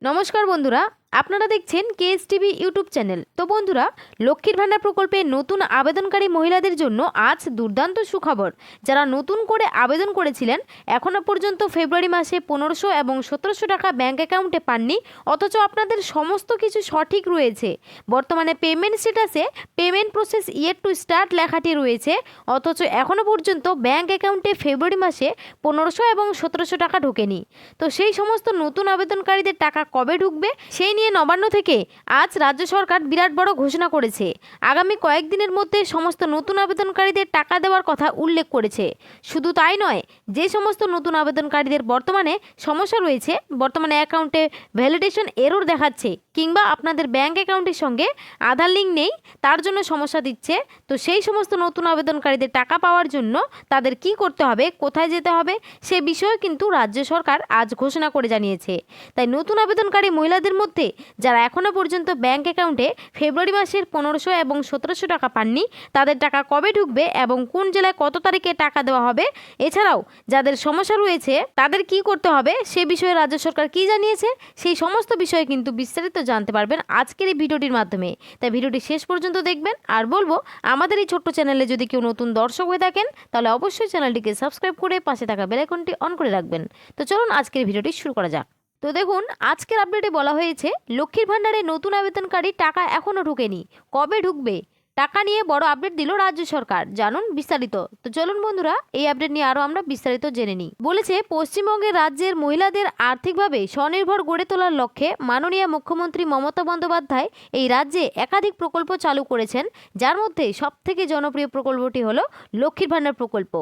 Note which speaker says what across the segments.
Speaker 1: নমস্কার বন্ধুরা, আপনারা দেখছেন কেএসটিভি ইউটিউব চ্যানেল। তো বন্ধুরা, লক্ষ্মীর ভাণ্ডার প্রকল্পে নতুন আবেদনকারী মহিলাদের জন্য আজ দুর্দান্ত সুখবর। যারা নতুন করে আবেদন করেছিলেন, এখনও পর্যন্ত ফেব্রুয়ারি মাসে 1500 এবং 1700 টাকা ব্যাঙ্ক অ্যাকাউন্টে পাননি, অথচ আপনাদের সমস্ত কিছু সঠিক রয়েছে। বর্তমানে পেমেন্ট স্ট্যাটাসে payment process yet to start লেখাটি রয়েছে, অথচ এখনও পর্যন্ত ব্যাঙ্ক অ্যাকাউন্টে ফেব্রুয়ারি মাসে 1500 এবং 1700 টাকা ঢোকেনি। তো সেই সমস্ত নতুন আবেদনকারীদের টাকা কবে ঢুকবে সেই নিয়ে নবান্ন থেকে আজ রাজ্য সরকার বিরাট বড় ঘোষণা করেছে। আগামী কয়েকদিনের মধ্যে সমস্ত নতুন আবেদনকারীদের টাকা দেওয়ার কথা উল্লেখ করেছে। শুধু তাই নয়, যে সমস্ত নতুন আবেদনকারীদের বর্তমানে সমস্যা রয়েছে, বর্তমানে অ্যাকাউন্টে ভ্যালিডেশন এরর দেখাচ্ছে কিংবা আপনাদের ব্যাঙ্ক অ্যাকাউন্টের সঙ্গে আধার লিঙ্ক নেই, তার জন্য সমস্যা দিচ্ছে, তো সেই সমস্ত নতুন আবেদনকারীদের টাকা পাওয়ার জন্য তাদের কি করতে হবে, কোথায় যেতে হবে, সে বিষয়ে কিন্তু রাজ্য সরকার আজ ঘোষণা করে জানিয়েছে। তাই নতুন আবেদনকারী মহিলাদের মধ্যে যারা এখনও পর্যন্ত ব্যাঙ্ক অ্যাকাউন্টে ফেব্রুয়ারি মাসের 1500 এবং 1700 টাকা পাননি, তাদের টাকা কবে ঢুকবে এবং কোন জেলায় কত তারিখে টাকা দেওয়া হবে, এছাড়াও যাদের সমস্যা রয়েছে তাদের কি করতে হবে সে বিষয়ে রাজ্য সরকার কি জানিয়েছে, সেই সমস্ত বিষয়ে কিন্তু বিস্তারিত জানতে পারবেন আজকের এই ভিডিওটির মাধ্যমে। তাই ভিডিওটি শেষ পর্যন্ত দেখবেন। আর বলবো, আমাদের এই ছোট্ট চ্যানেলে যদি কেউ নতুন দর্শক হয়ে থাকেন, তাহলে অবশ্যই চ্যানেলটিকে সাবস্ক্রাইব করে পাশে থাকা বেল আইকনটি অন করে রাখবেন। তো চলুন আজকের ভিডিওটি শুরু করা যাক। তো দেখুন, আজকের আপডেটে বলা হয়েছে লক্ষ্মীর ভাণ্ডারে নতুন আবেদনকারী টাকা এখনও ঢোকেনি, কবে ঢুকবে টাকা নিয়ে বড় আপডেট দিল রাজ্য সরকার। জানুন বিস্তারিত। তো চলুন বন্ধুরা, এই আপডেট নিয়ে আরও আমরা বিস্তারিত জেনে নিই। বলেছে, পশ্চিমবঙ্গের রাজ্যের মহিলাদের আর্থিকভাবে স্বনির্ভর গড়ে তোলার লক্ষ্যে মাননীয় মুখ্যমন্ত্রী মমতা বন্দ্যোপাধ্যায় এই রাজ্যে একাধিক প্রকল্প চালু করেছেন, যার মধ্যে সবথেকে জনপ্রিয় প্রকল্পটি হলো লক্ষ্মীর ভাণ্ডার প্রকল্প।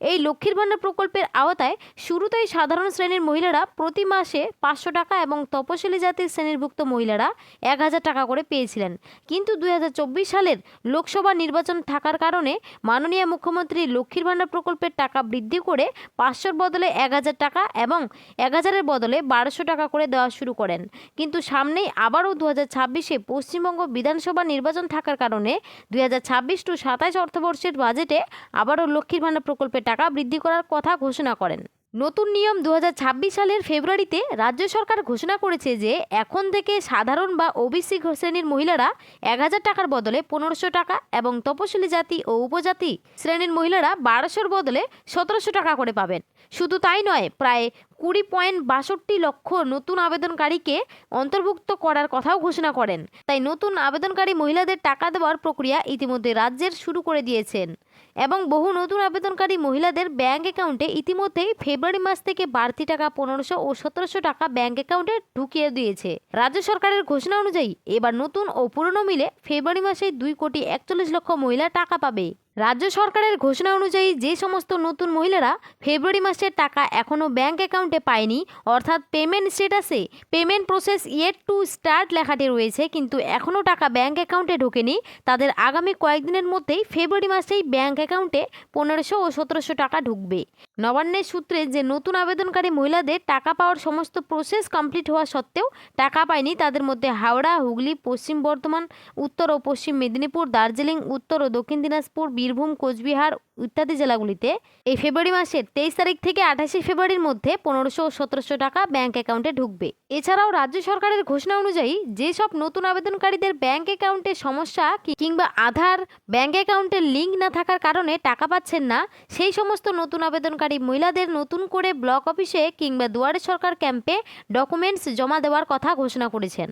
Speaker 1: এই লক্ষ্মীর ভাণ্ডার প্রকল্পের আওতায় শুরুতেই সাধারণ শ্রেণীর মহিলারা প্রতি মাসে 500 টাকা এবং তপশিলি জাতির শ্রেণীভুক্ত মহিলারা 1000 টাকা করে পেয়েছিলেন। কিন্তু 2024 সালের লোকসভা নির্বাচন থাকার কারণে মাননীয় মুখ্যমন্ত্রী লক্ষ্মীর ভাণ্ডার প্রকল্পের টাকা বৃদ্ধি করে 500-র বদলে 1000 টাকা এবং 1000-এর বদলে 1200 টাকা করে দেওয়া শুরু করেন। কিন্তু সামনেই আবারও 2026-এ পশ্চিমবঙ্গ বিধানসভা নির্বাচন থাকার কারণে 2026-27 অর্থবর্ষের বাজেটে আবারও লক্ষ্মীর ভাণ্ডার প্রকল্পের টাকা বৃদ্ধি করার কথা ঘোষণা করেন। নতুন নিয়ম 2026 সালের ফেব্রুয়ারিতে রাজ্য সরকার ঘোষণা করেছে যে এখন থেকে সাধারণ বা ওবিসি শ্রেণীর মহিলারা 1000 টাকার বদলে 1500 টাকা এবং তপশিলি জাতি ও উপজাতি শ্রেণীর মহিলারা 1200-র বদলে 1700 টাকা করে পাবেন। শুধু তাই নয়, প্রায় 20.62 লক্ষ নতুন আবেদনকারীকে অন্তর্ভুক্ত করার কথাও ঘোষণা করেন। তাই নতুন আবেদনকারী মহিলাদের টাকা দেওয়ার প্রক্রিয়া ইতিমধ্যে রাজ্যের শুরু করে দিয়েছেন এবং বহু নতুন আবেদনকারী মহিলাদের ব্যাঙ্ক অ্যাকাউন্টে ইতিমধ্যেই ফেব্রুয়ারি মাস থেকে বাড়তি টাকা 1500 ও 1700 টাকা ব্যাঙ্ক অ্যাকাউন্টে ঢুকিয়ে দিয়েছে। রাজ্য সরকারের ঘোষণা অনুযায়ী এবার নতুন ও পুরনো মিলে ফেব্রুয়ারি মাসে 2,41,00,000 মহিলা টাকা পাবে। রাজ্য সরকারের ঘোষণা অনুযায়ী যে সমস্ত নতুন মহিলারা ফেব্রুয়ারি মাসের টাকা এখনও ব্যাঙ্ক অ্যাকাউন্টে পায়নি, অর্থাৎ পেমেন্ট স্ট্যাটাসে payment process yet to start লেখাটি রয়েছে কিন্তু এখনও টাকা ব্যাঙ্ক অ্যাকাউন্টে ঢোকেনি, তাদের আগামী কয়েকদিনের মধ্যেই ফেব্রুয়ারি মাসেই ব্যাঙ্ক অ্যাকাউন্টে 1500 ও 1700 টাকা ঢুকবে। নবান্নের সূত্রে যে নতুন আবেদনকারী মহিলাদের টাকা পাওয়ার সমস্ত প্রসেস কমপ্লিট হওয়া সত্ত্বেও টাকা পায়নি, তাদের মধ্যে হাওড়া, হুগলি, পশ্চিম বর্ধমান, উত্তর ও পশ্চিম মেদিনীপুর, দার্জিলিং, উত্তর ও দক্ষিণ দিনাজপুর, বীরভূম, কোচবিহার ইত্যাদি জেলাগুলিতে এই ফেব্রুয়ারি মাসের 23 তারিখ থেকে 28 ফেব্রুয়ারির মধ্যে 1500 ও 1700 টাকা ব্যাঙ্ক অ্যাকাউন্টে ঢুকবে। এছাড়াও রাজ্য সরকারের ঘোষণা অনুযায়ী যেসব নতুন আবেদনকারীদের ব্যাঙ্ক অ্যাকাউন্টে সমস্যা কিংবা আধার ব্যাঙ্ক অ্যাকাউন্টের লিঙ্ক না থাকার কারণে টাকা পাচ্ছেন না, সেই সমস্ত নতুন আবেদনকারী মহিলাদের নতুন করে ব্লক অফিসে কিংবা দুয়ারে সরকার ক্যাম্পে ডকুমেন্টস জমা দেওয়ার কথা ঘোষণা করেছেন।